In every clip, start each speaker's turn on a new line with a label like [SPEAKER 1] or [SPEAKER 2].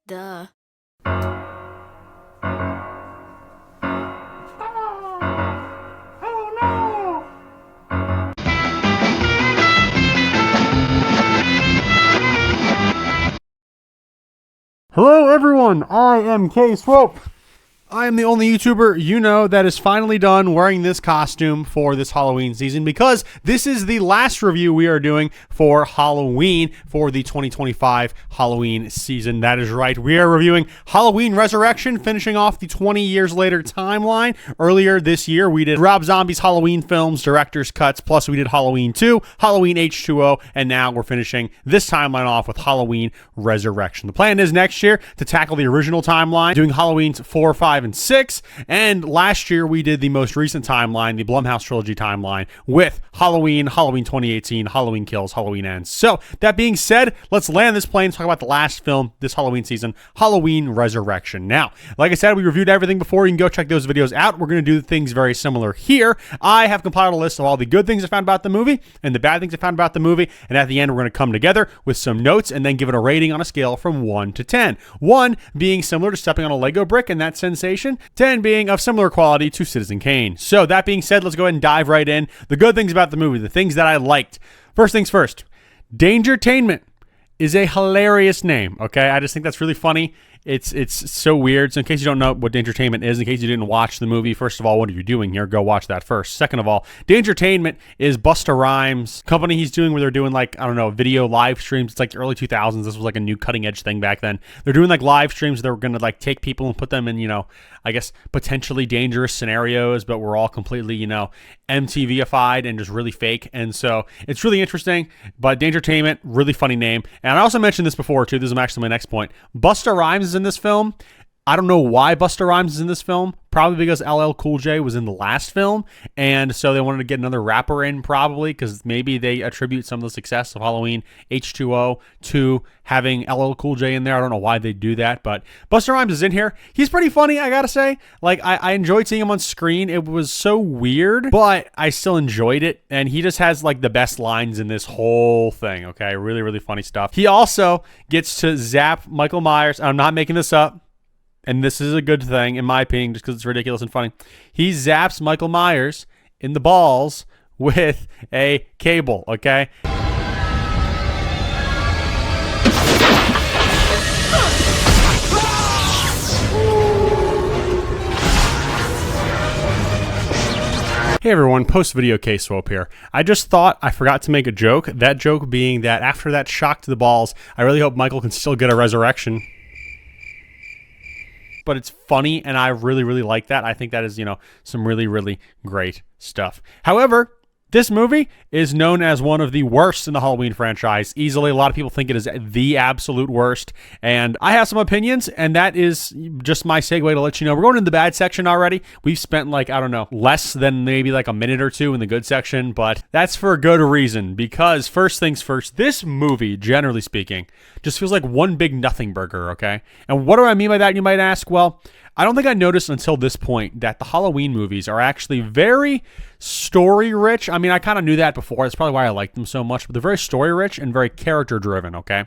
[SPEAKER 1] Duh.
[SPEAKER 2] Hello everyone, I am K Swope. I am the only YouTuber you know that is finally done wearing this costume for this Halloween season, because this is the last review we are doing for Halloween for the 2025 Halloween season. That is right, we are reviewing Halloween Resurrection, finishing off the 20 years later timeline. Earlier this year, we did Rob Zombie's Halloween films, director's cuts, plus we did Halloween 2, Halloween H2O, and now we're finishing this timeline off with Halloween Resurrection. The plan is next year to tackle the original timeline, doing Halloweens 4, 5, and 6, and last year we did the most recent timeline, the Blumhouse trilogy timeline, with Halloween, Halloween 2018, Halloween Kills, Halloween Ends. So that being said, let's land this plane and talk about the last film this Halloween season, Halloween Resurrection. Now, like I said, we reviewed everything before. You can go check those videos out. We're going to do things very similar here. I have compiled a list of all the good things I found about the movie and the bad things I found about the movie, and at the end we're going to come together with some notes and then give it a rating on a scale from 1 to 10. 1 being similar to stepping on a Lego brick and that sensation, 10 being of similar quality to Citizen Kane. So that being said, let's go ahead and dive right in. The good things about the movie, the things that I liked. First things first, Dangertainment is a hilarious name, okay? I just think that's really funny. It's so weird. So in case you don't know what Dangertainment is, in case you didn't watch the movie, first of all, what are you doing here? Go watch that first. Second of all, Dangertainment is Busta Rhymes' company he's doing, where they're doing like, I don't know, video live streams. It's like the early 2000s. This was like a new cutting edge thing back then. They're doing like live streams. They're going to like take people and put them in, you know, I guess potentially dangerous scenarios, but we're all completely, you know, MTV-ified and just really fake. And so it's really interesting, but Dangertainment, really funny name. And I also mentioned this before too. This is actually my next point. Busta Rhymes is in this film. I don't know why Busta Rhymes is in this film. Probably because LL Cool J was in the last film, and so they wanted to get another rapper in, probably because maybe they attribute some of the success of Halloween H2O to having LL Cool J in there. I don't know why they do that, but Busta Rhymes is in here. He's pretty funny, I gotta say. Like, I enjoyed seeing him on screen. It was so weird, but I still enjoyed it, and he just has like the best lines in this whole thing, okay? Really, really funny stuff. He also gets to zap Michael Myers. I'm not making this up. And this is a good thing, in my opinion, just because it's ridiculous and funny. He zaps Michael Myers in the balls with a cable, okay? Hey everyone, post-video K Swope here. I just thought I forgot to make a joke. That joke being that after that shock to the balls, I really hope Michael can still get a resurrection. But it's funny, and I really, really like that. I think that is, you know, some really, really great stuff. However, this movie is known as one of the worst in the Halloween franchise. Easily, a lot of people think it is the absolute worst, and I have some opinions, and that is just my segue to let you know. We're going into the bad section already. We've spent, like, I don't know, less than maybe like a minute or two in the good section, but that's for a good reason, because first things first, this movie, generally speaking, just feels like one big nothing burger, okay? And what do I mean by that, you might ask? Well, I don't think I noticed until this point that the Halloween movies are actually very story-rich. I mean, I kind of knew that before. That's probably why I like them so much. But they're very story-rich and very character-driven, okay?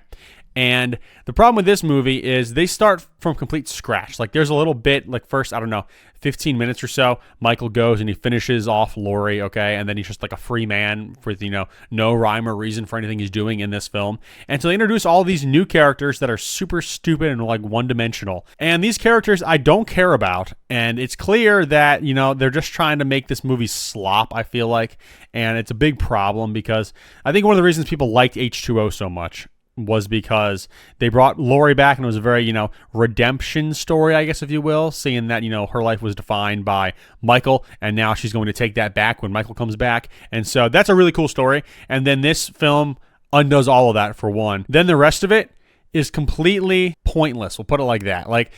[SPEAKER 2] And the problem with this movie is they start from complete scratch. Like, there's a little bit, like, first, I don't know, 15 minutes or so, Michael goes and he finishes off Laurie, okay? And then he's just like a free man with, you know, no rhyme or reason for anything he's doing in this film. And so they introduce all these new characters that are super stupid and, like, one-dimensional. And these characters I don't care about. And it's clear that, you know, they're just trying to make this movie slop, I feel like. And it's a big problem because I think one of the reasons people liked H2O so much was because they brought Laurie back, and it was a very, you know, redemption story, I guess, if you will, seeing that, you know, her life was defined by Michael, and now she's going to take that back when Michael comes back. And so that's a really cool story. And then this film undoes all of that, for one. Then the rest of it is completely pointless. We'll put it like that. Like,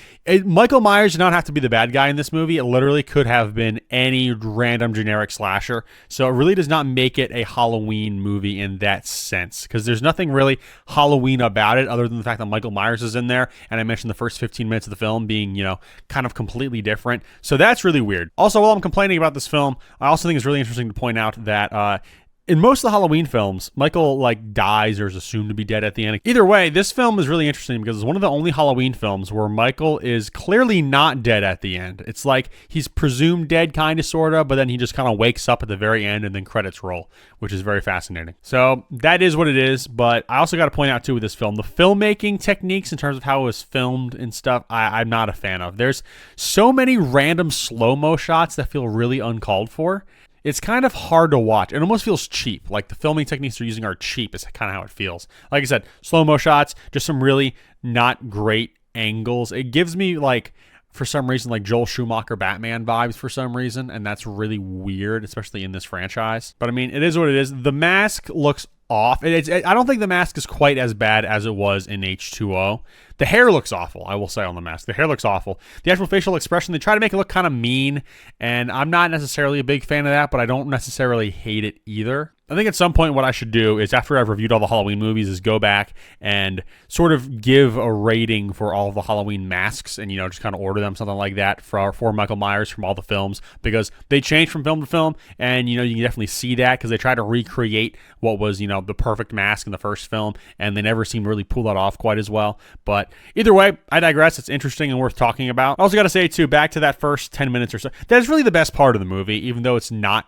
[SPEAKER 2] Michael Myers did not have to be the bad guy in this movie. It literally could have been any random generic slasher. So it really does not make it a Halloween movie in that sense, because there's nothing really Halloween about it other than the fact that Michael Myers is in there. And I mentioned the first 15 minutes of the film being, you know, kind of completely different. So that's really weird. Also, while I'm complaining about this film, I also think it's really interesting to point out that In most of the Halloween films, Michael like dies or is assumed to be dead at the end. Either way, this film is really interesting because it's one of the only Halloween films where Michael is clearly not dead at the end. It's like he's presumed dead, kind of, sort of, but then he just kind of wakes up at the very end and then credits roll, which is very fascinating. So that is what it is, but I also got to point out too with this film, the filmmaking techniques in terms of how it was filmed and stuff, I'm not a fan of. There's so many random slow-mo shots that feel really uncalled for. It's kind of hard to watch. It almost feels cheap. Like the filming techniques they're using are cheap is kind of how it feels. Like I said, slow-mo shots, just some really not great angles. It gives me like, for some reason, like Joel Schumacher Batman vibes for some reason. And that's really weird, especially in this franchise. But I mean, it is what it is. The mask looks off. I don't think the mask is quite as bad as it was in H2O. The hair looks awful, I will say, on the mask. The hair looks awful. The actual facial expression, they try to make it look kind of mean, and I'm not necessarily a big fan of that, but I don't necessarily hate it either. I think at some point what I should do is, after I've reviewed all the Halloween movies, is go back and sort of give a rating for all of the Halloween masks and, just kind of order them, something like that, for Michael Myers from all the films, because they change from film to film, and, you can definitely see that because they try to recreate what was, the perfect mask in the first film, and they never seem to really pull that off quite as well. But either way, I digress. It's interesting and worth talking about. I also got to say, too, back to that first 10 minutes or so, that's really the best part of the movie, even though it's not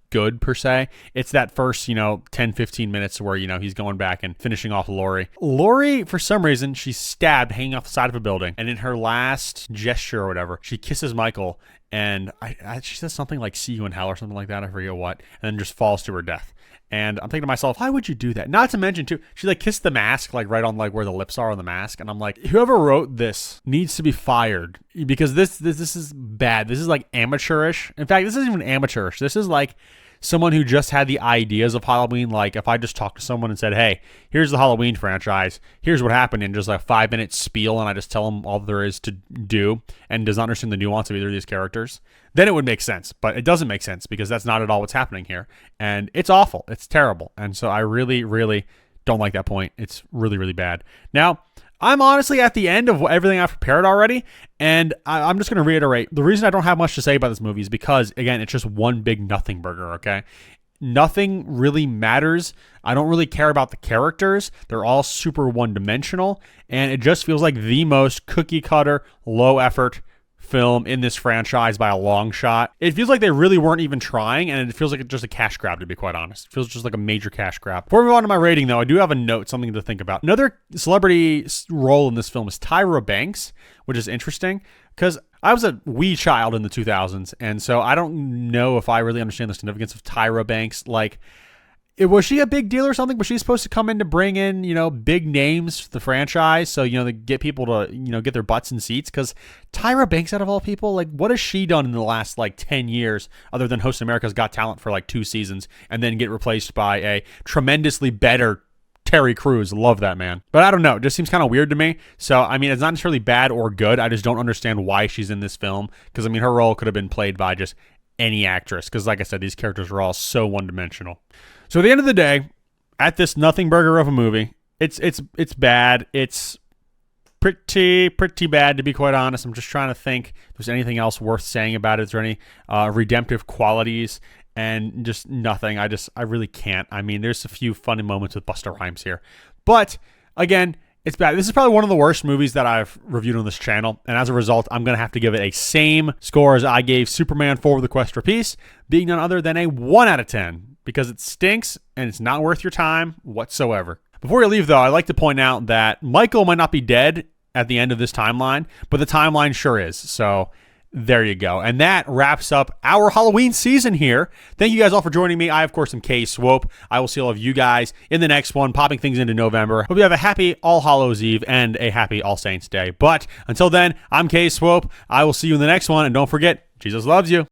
[SPEAKER 2] good per se. It's that first 10-15 minutes where he's going back and finishing off Laurie, for some reason, she's stabbed hanging off the side of a building, and in her last gesture or whatever, she kisses Michael, and she says something like "see you in hell" or something like that, I forget what, and then just falls to her death. And I'm thinking to myself, why would you do that? Not to mention, too, she kissed the mask right on where the lips are on the mask. And I'm like, whoever wrote this needs to be fired, because this is bad. This is amateurish. In fact, this isn't even amateurish. This is like someone who just had the ideas of Halloween. Like if I just talked to someone and said, hey, here's the Halloween franchise, here's what happened in just a 5-minute spiel, and I just tell them all there is to do and does not understand the nuance of either of these characters, then it would make sense. But it doesn't make sense because that's not at all what's happening here. And it's awful. It's terrible. And so I really, really don't like that point. It's really, really bad. Now, I'm honestly at the end of everything I've prepared already, and I'm just going to reiterate. The reason I don't have much to say about this movie is because, again, it's just one big nothing burger, okay? Nothing really matters. I don't really care about the characters. They're all super one-dimensional, and it just feels like the most cookie-cutter, low-effort film in this franchise by a long shot. It feels like they really weren't even trying, and it feels like it's just a cash grab, to be quite honest. It feels just like a major cash grab. Before we move on to my rating, though, I do have a note, something to think about. Another celebrity role in this film is Tyra Banks, which is interesting because I was a wee child in the 2000s, and so I don't know if I really understand the significance of Tyra Banks. Was she a big deal or something? Was she supposed to come in to bring in, big names for the franchise? So, to get people to, get their butts in seats? Because Tyra Banks, out of all people, what has she done in the last, 10 years other than host America's Got Talent for, 2 seasons and then get replaced by a tremendously better Terry Crews? Love that man. But I don't know. It just seems kind of weird to me. So, I mean, it's not necessarily bad or good. I just don't understand why she's in this film. Because, I mean, her role could have been played by just any actress. Because, like I said, these characters are all so one-dimensional. So at the end of the day, at this nothing burger of a movie, it's bad. It's pretty bad, to be quite honest. I'm just trying to think if there's anything else worth saying about it. Is there any redemptive qualities? And just nothing. I really can't. I mean, there's a few funny moments with Busta Rhymes here. But again, it's bad. This is probably one of the worst movies that I've reviewed on this channel. And as a result, I'm going to have to give it a same score as I gave Superman 4: The Quest for Peace, being none other than a 1 out of 10. Because it stinks and it's not worth your time whatsoever. Before you leave, though, I'd like to point out that Michael might not be dead at the end of this timeline, but the timeline sure is. So there you go. And that wraps up our Halloween season here. Thank you guys all for joining me. I, of course, am K Swope. I will see all of you guys in the next one, popping things into November. Hope you have a happy All Hallows Eve and a happy All Saints Day. But until then, I'm K Swope. I will see you in the next one. And don't forget, Jesus loves you.